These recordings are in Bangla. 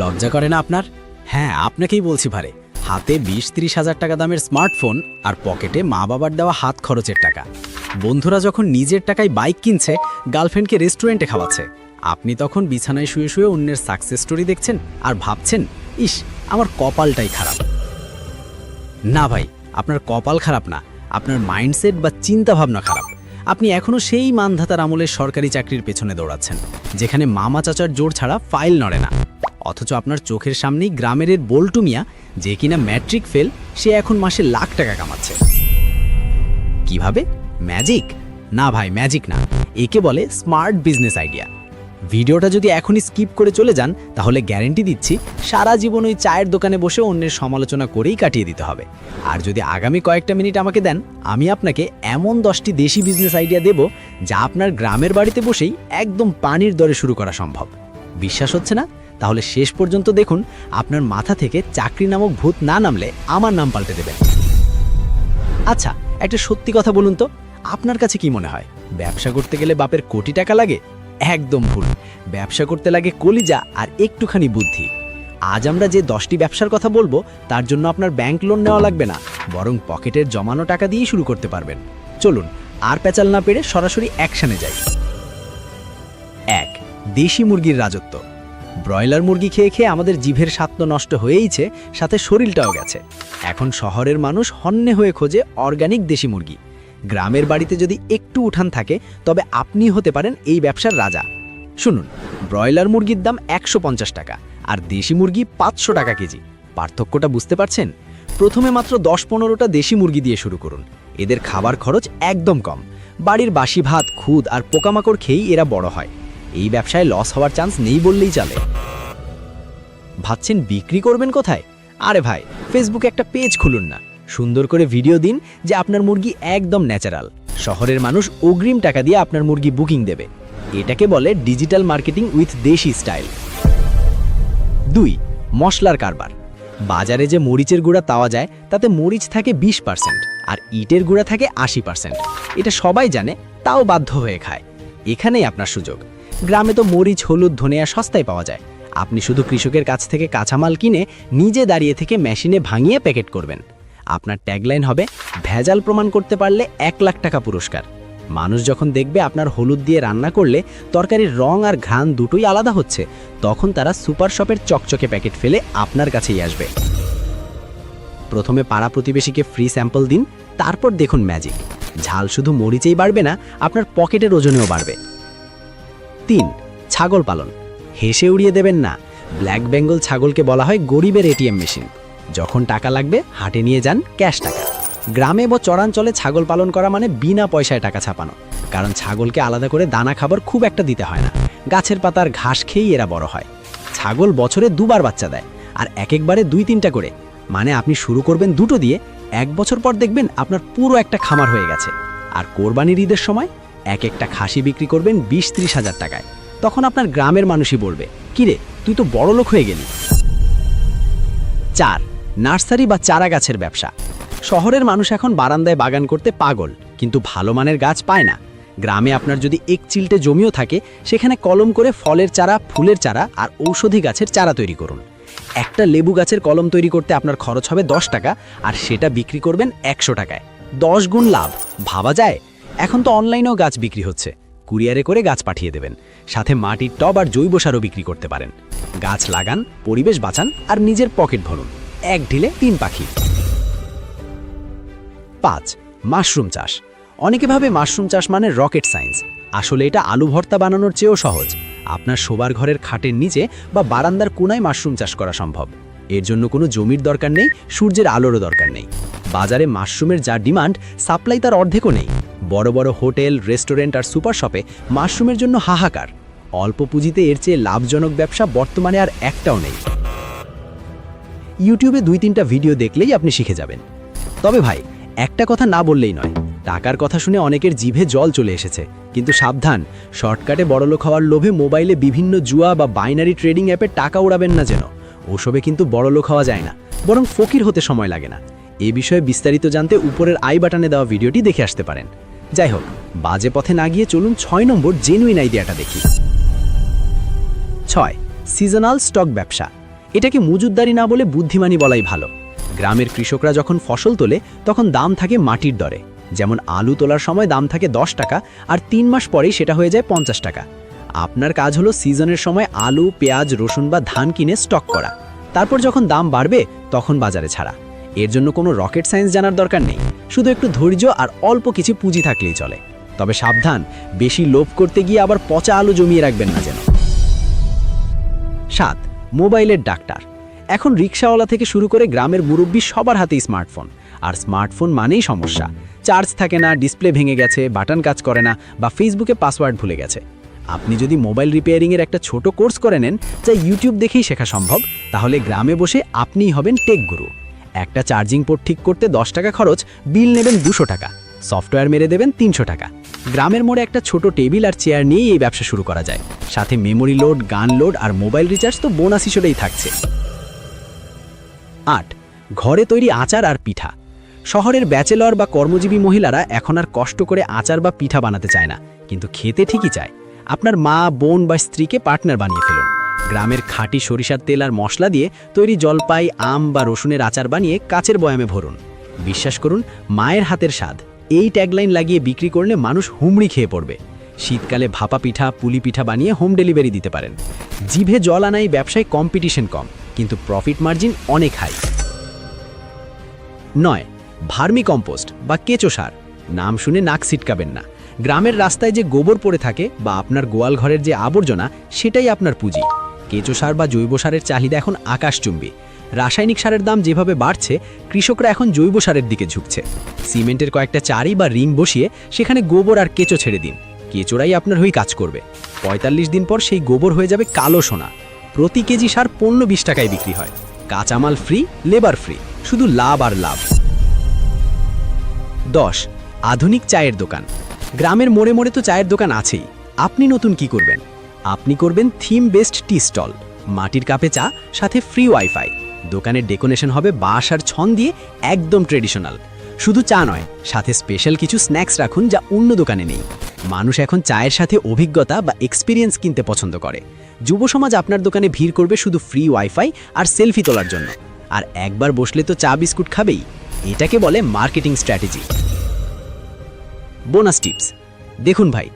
লজ্জা করে না আপনার? হ্যাঁ, আপনাকেই বলছি ভারে। হাতে 20-30 হাজার টাকা দামের স্মার্টফোন আর পকেটে মা বাবার দেওয়া হাত খরচের টাকা। বন্ধুরা যখন নিজের টাকায় বাইক কিনছে, গার্লফ্রেন্ডকে রেস্টুরেন্টে খাওয়াচ্ছে, আপনি তখন বিছানায় শুয়ে শুয়ে অন্যের সাকসেস স্টোরি দেখছেন আর ভাবছেন, ইস, আমার কপালটাই খারাপ। না ভাই, আপনার কপাল খারাপ না, আপনার মাইন্ডসেট বা চিন্তাভাবনা খারাপ। আপনি এখনও সেই মানধাতার আমলের সরকারি চাকরির পেছনে দৌড়াচ্ছেন, যেখানে মামা চাচার জোর ছাড়া ফাইল নড়ে না। অথচ আপনার চোখের সামনেই গ্রামের বল্টু মিয়া, যে কিনা ম্যাট্রিক ফেল, সে এখন মাসে লাখ টাকা কামাচ্ছে। কিভাবে? ম্যাজিক? না ভাই, ম্যাজিক না, একে বলে স্মার্ট বিজনেস আইডিয়া। ভিডিওটা যদি এখনই স্কিপ করে চলে যান, তাহলে গ্যারেন্টি দিচ্ছি সারা জীবন ওই চায়ের দোকানে বসে অন্যের সমালোচনা করেই কাটিয়ে দিতে হবে। আর যদি আগামী কয়েকটা মিনিট আমাকে দেন, আমি আপনাকে এমন 10টি দেশি বিজনেস আইডিয়া দেব, যা আপনার গ্রামের বাড়িতে বসেই একদম পানির দরে শুরু করা সম্ভব। বিশ্বাস হচ্ছে না? তাহলে শেষ পর্যন্ত দেখুন, আপনার মাথা থেকে চাকরি নামক ভূত না নামলে আমার নাম পাল্টে দেবেন। আচ্ছা, একটা সত্যি কথা বলুন তো, আপনার কাছে কি মনে হয়, ব্যবসা করতে গেলে বাপের কোটি টাকা লাগে? একদম ভুল। ব্যবসা করতে লাগে কলিজা আর একটুখানি বুদ্ধি। আজ আমরা যে 10টি ব্যবসার কথা বলবো, তার জন্য আপনার ব্যাংক লোন নেওয়া লাগবে না, বরং পকেটের জমানো টাকা দিয়েই শুরু করতে পারবেন। চলুন, আর পেঁচাল না পেরে সরাসরি অ্যাকশনে যাই। 1. দেশি মুরগির রাজত্ব। ব্রয়লার মুরগি খেয়ে খেয়ে আমাদের জিভের স্বাদ তো নষ্ট হয়েইছে, সাথে শরীরটাও গেছে। এখন শহরের মানুষ হন্যে হয়ে খোঁজে অর্গানিক দেশি মুরগি। গ্রামের বাড়িতে যদি একটু উঠান থাকে, তবে আপনি হতে পারেন এই ব্যবসার রাজা। শুনুন, ব্রয়লার মুরগির দাম 150 টাকা আর দেশি মুরগি 500 টাকা কেজি। পার্থক্যটা বুঝতে পারছেন? প্রথমে মাত্র 10-15টা দেশি মুরগি দিয়ে শুরু করুন। এদের খাবার খরচ একদম কম। বাড়ির বাসি ভাত, খুদ আর পোকামাকড় খেয়েই এরা বড় হয়। এই ব্যবসায় লস হওয়ার চান্স নেই বললেই চলে। ভাবছেন বিক্রি করবেন কোথায়? আরে ভাই, ফেসবুকে একটা পেজ খুলুন না, সুন্দর করে ভিডিও দিন যে আপনার মুরগি একদম ন্যাচারাল। শহরের মানুষ অগ্রিম টাকা দিয়ে আপনার মুরগি বুকিং দেবে। এটাকে বলে ডিজিটাল মার্কেটিং উইথ দেশি স্টাইল। 2. মশলার কারবার। বাজারে যে মরিচের গুঁড়া পাওয়া যায়, তাতে মরিচ থাকে 20% আর ইটের গুঁড়া থাকে 80%। এটা সবাই জানে, তাও বাধ্য হয়ে খায়। এখানেই আপনার সুযোগ। গ্রামে তো মরিচ, হলুদ, ধনিয়া সস্তায় পাওয়া যায়। আপনি শুধু কৃষকের কাছ থেকে কাঁচামাল কিনে নিজে দাঁড়িয়ে থেকে মেশিনে ভাঙিয়ে প্যাকেট করবেন। আপনার ট্যাগলাইন হবে, ভেজাল প্রমাণ করতে পারলে 1 লাখ টাকা পুরস্কার। মানুষ যখন দেখবে আপনার হলুদ দিয়ে রান্না করলে তরকারির রং আর ঘ্রাণ দুটোই আলাদা হচ্ছে, তখন তারা সুপার শপের চকচকে প্যাকেট ফেলে আপনার কাছেই আসবে। প্রথমে পাড়া প্রতিবেশীকে ফ্রি স্যাম্পল দিন, তারপর দেখুন ম্যাজিক। ঝাল শুধু মরিচেই বাড়বে না, আপনার পকেটের ওজনেও বাড়বে। 3. ছাগল পালন। হেসে উড়িয়ে দেবেন না। ব্ল্যাক বেঙ্গল ছাগলকে বলা হয় গরিবের এটিএম মেশিন। যখন টাকা লাগবে হাটে নিয়ে যান ক্যাশ টাকা। গ্রামে বা চরাঞ্চলে ছাগল পালন করা মানে বিনা পয়সায় টাকা ছাপানো, কারণ ছাগলকে আলাদা করে দানা খাবার খুব একটা দিতে হয় না। গাছের পাতার ঘাস খেয়েই এরা বড় হয়। ছাগল বছরে 2 বার বাচ্চা দেয়, আর একবারে 2-3টা করে। মানে আপনি শুরু করবেন 2টো দিয়ে, 1 বছর পর দেখবেন আপনার পুরো একটা খামার হয়ে গেছে। আর কোরবানির ঈদের সময় একটা খাসি বিক্রি করবেন 20-30 হাজার টাকায়। তখন আপনার গ্রামের মানুষই বলবে, কিরে, তুই তো বড় লোক হয়ে গেলি। 4. নার্সারি বা চারা গাছের ব্যবসা। শহরের মানুষ এখন বারান্দায় বাগান করতে পাগল, কিন্তু ভালো মানের গাছ পায় না। গ্রামে আপনার যদি 1 চিলটে জমিও থাকে, সেখানে কলম করে ফলের চারা, ফুলের চারা আর ঔষধি গাছের চারা তৈরি করুন। একটা লেবু গাছের কলম তৈরি করতে আপনার খরচ হবে 10 টাকা, আর সেটা বিক্রি করবেন 100 টাকায়। 10 গুণ লাভ। ভাবা যায়? এখন তো অনলাইনেও গাছ বিক্রি হচ্ছে। কুরিয়ারে করে গাছ পাঠিয়ে দেবেন, সাথে মাটির টব আর জৈব সারও বিক্রি করতে পারেন। গাছ লাগান, পরিবেশ বাঁচান আর নিজের পকেট ভরুন। 1 ঢিলে 3 পাখি। 5. মাশরুম চাষ। অনেকে ভাবে মাশরুম চাষ মানে রকেট সায়েন্স। আসলে এটা আলু ভর্তা বানানোর চেয়েও সহজ। আপনার শোবার ঘরের খাটের নিচে বা বারান্দার কোনায় মাশরুম চাষ করা সম্ভব। এর জন্য কোনো জমির দরকার নেই, সূর্যের আলোরও দরকার নেই। বাজারে মাশরুমের যা ডিমান্ড, সাপ্লাই তার অর্ধেকও নেই। বড় বড় হোটেল, রেস্টুরেন্ট আর সুপার শপে মাশরুমের জন্য হাহাকার। অল্প পুঁজিতে এর চেয়ে লাভজনক ব্যবসা বর্তমানে আর একটাও নেই। ইউটিউবে 2-3টা ভিডিও দেখলেই আপনি শিখে যাবেন। তবে ভাই, একটা কথা না বললেই নয়, টাকার কথা শুনে অনেকের জিভে জল চলে এসেছে। কিন্তু সাবধান, শর্টকাটে বড়লোক হওয়ার লোভে মোবাইলে বিভিন্ন জুয়া বা বাইনারি ট্রেডিং অ্যাপে টাকা উড়াবেন না যেন। ওসবে কিন্তু বড়লোক হওয়া যায় না, বরং ফকির হতে সময় লাগে না। এ বিষয়ে বিস্তারিত জানতে উপরের আই বাটনে দেওয়া ভিডিওটি দেখে আসতে পারেন। যাই হোক, বাজে পথে না গিয়ে চলুন 6 নম্বর জেনুইন আইডিয়াটা দেখি। 6. সিজনাল স্টক ব্যবসা। এটাকে মজুতদারি না বলে বুদ্ধিমানী বলাই ভালো। গ্রামের কৃষকরা যখন ফসল তোলে তখন দাম থাকে মাটির দরে। যেমন আলু তোলার সময় দাম থাকে 10 টাকা, আর 3 মাস পরেই সেটা হয়ে যায় 50 টাকা। আপনার কাজ হলো সিজনের সময় আলু, পেঁয়াজ, রসুন বা ধান কিনে স্টক করা, তারপর যখন দাম বাড়বে তখন বাজারে ছাড়া। এর জন্য কোনো রকেট সায়েন্স জানার দরকার নেই, শুধু একটু ধৈর্য আর অল্প কিছু পুঁজি থাকলেই চলে। তবে সাবধান, বেশি লোভ করতে গিয়ে আবার পচা আলু জমিয়ে রাখবেন না যেন। 7. মোবাইলের ডাক্তার। এখন রিকশাওয়ালা থেকে শুরু করে গ্রামের মুরব্বী সবার হাতেই স্মার্টফোন, আর স্মার্টফোন মানেই সমস্যা। চার্জ থাকে না, ডিসপ্লে ভেঙে গেছে, বাটন কাজ করে না, বা ফেসবুকে পাসওয়ার্ড ভুলে গেছে। আপনি যদি মোবাইল রিপেয়ারিংয়ের একটা ছোট কোর্স করে নেন, যা ইউটিউব দেখেই শেখা সম্ভব, তাহলে গ্রামে বসে আপনিই হবেন টেক গুরু। একটা চার্জিং পোর্ট ঠিক করতে 10 টাকা খরচ, বিল নেবেন 200 টাকা, সফটওয়্যার মেরে দেবেন 300 টাকা। গ্রামের মোড়ে একটা ছোট টেবিল আর চেয়ার নিয়েই এই ব্যবসা শুরু করা যায়। সাথে মেমোরি লোড, গান লোড আর মোবাইল রিচার্জ তো বোনাস হিসেবেই থাকছে। 8. ঘরে তৈরি আচার আর পিঠা। শহরের ব্যাচেলর বা কর্মজীবী মহিলারা এখন আর কষ্ট করে আচার বা পিঠা বানাতে চায় না, কিন্তু খেতে ঠিকই চায়। আপনার মা, বোন বা স্ত্রীকে পার্টনার বানিয়ে ফেলুন। গ্রামের খাঁটি সরিষার তেল আর মশলা দিয়ে তৈরি জলপাই, আম বা রসুনের আচার বানিয়ে কাচের বয়ামে ভরুন। বিশ্বাস করুন, মায়ের হাতের স্বাদ। এই ট্যাগলাইন লাগিয়ে বিক্রি করলে মানুষ হুমড়ি খেয়ে পড়বে। শীতকালে ভাপা পিঠা, পুলি পিঠা বানিয়ে হোম ডেলিভারি দিতে পারেন। জিভে জল আনাই ব্যবসায় কম্পিটিশন কম, কিন্তু প্রফিট মার্জিন অনেক হাই। 9. ভার্মি কম্পোস্ট বা কেঁচো সার। নাম শুনে নাক ছিটকাবেন না। গ্রামের রাস্তায় যে গোবর পড়ে থাকে বা আপনার গোয়াল ঘরের যে আবর্জনা, সেটাই আপনার পুঁজি। কেঁচো সার বা জৈব সারের চাহিদা এখন আকাশচুম্বী। রাসায়নিক সারের দাম যেভাবে বাড়ছে, কৃষকরা এখন জৈব সারের দিকে ঝুঁকছে। সিমেন্টের কয়েকটা চারি বা রিং বসিয়ে সেখানে গোবর আর কেঁচো ছেড়ে দিন। কেঁচোরাই আপনার হয়ে কাজ করবে। 45 দিন পর সেই গোবর হয়ে যাবে কালো সোনা। প্রতি কেজি সার 15-20 টাকায় বিক্রি হয়। কাঁচামাল ফ্রি, লেবার ফ্রি, শুধু লাভ আর লাভ। 10. আধুনিক চায়ের দোকান। গ্রামের মোড়ে মোড়ে তো চায়ের দোকান আছেই। আপনি নতুন কি করবেন? আপনি করবেন থিম বেসড টি স্টল। মাটির কাপে চা, সাথে ফ্রি ওয়াইফাই। দোকানের ডেকোরেশন হবে বাঁশ আর ছন দিয়ে, একদম ট্রেডিশনাল। শুধু চা নয়, সাথে স্পেশাল কিছু স্ন্যাক্স রাখুন যা অন্য দোকানে নেই। মানুষ এখন চায়ের সাথে অভিজ্ঞতা বা এক্সপিরিয়েন্স কিনতে পছন্দ করে। যুব সমাজ আপনার দোকানে ভিড় করবে শুধু ফ্রি ওয়াইফাই আর সেলফি তোলার জন্য। আর একবার বসলে তো চা বিস্কুট খাবেই। এটাকে বলে মার্কেটিং স্ট্র্যাটেজি। Bonus tips. দেখুন ভাই,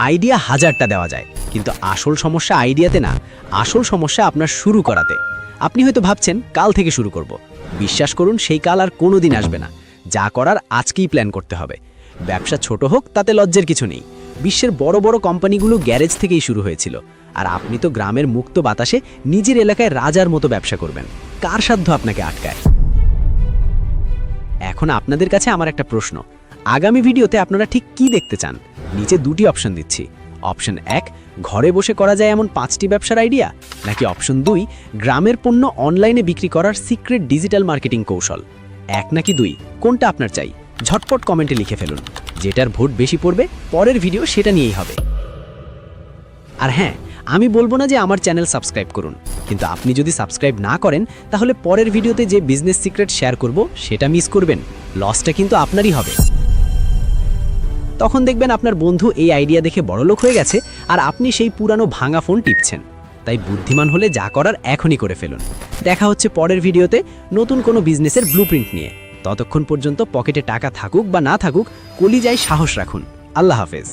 আইডিয়া 1000টা দেওয়া যায়, কিন্তু আসল সমস্যা আইডিয়াতে না, আসল সমস্যা আপনার শুরু করাতে। আপনি হয়তো ভাবছেন কাল থেকে শুরু করব। বিশ্বাস করুন, সেই কাল আর কোনোদিন আসবে না। যা করার আজকেই প্ল্যান করতে হবে। ব্যবসা ছোট হোক, তাতে লজ্জার কিছু নেই। বিশ্বের বড় বড় কোম্পানিগুলো গ্যারেজ থেকেই শুরু হয়েছিল। আর আপনি তো গ্রামের মুক্ত বাতাসে নিজের এলাকায় রাজার মতো ব্যবসা করবেন। কার সাধ্য আপনাকে আটকায়? এখন আপনাদের কাছে আমার একটা প্রশ্ন। আগামী ভিডিওতে আপনারা ঠিক কি দেখতে চান? নিচে 2টি অপশন দিচ্ছি। অপশন 1, ঘরে বসে করা যায় এমন 5টি ব্যবসার আইডিয়া, নাকি অপশন 2, গ্রামের পণ্য অনলাইনে বিক্রি করার সিক্রেট ডিজিটাল মার্কেটিং কৌশল। 1 নাকি 2, কোনটা আপনার চাই? ঝটপট কমেন্টে লিখে ফেলুন। যেটার ভোট বেশি পড়বে, পরের ভিডিও সেটা নিয়েই হবে। আর হ্যাঁ, আমি বলবো না যে আমার চ্যানেল সাবস্ক্রাইব করুন, কিন্তু আপনি যদি সাবস্ক্রাইব না করেন, তাহলে পরের ভিডিওতে যে বিজনেস সিক্রেট শেয়ার করব সেটা মিস করবেন। লসটা কিন্তু আপনারই হবে। তখন দেখবেন আপনার বন্ধু এই আইডিয়া দেখে বড়লোক হয়ে গেছে, আর আপনি সেই পুরানো ভাঙা ফোন টিপছেন। তাই বুদ্ধিমান হলে যা করার এখনই করে ফেলুন। দেখা হচ্ছে পরের ভিডিওতে নতুন কোনো বিজনেসের ব্লুপ্রিন্ট নিয়ে। ততক্ষণ পর্যন্ত পকেটে টাকা থাকুক বা না থাকুক, কলিজায় সাহস রাখুন। আল্লাহ হাফেজ।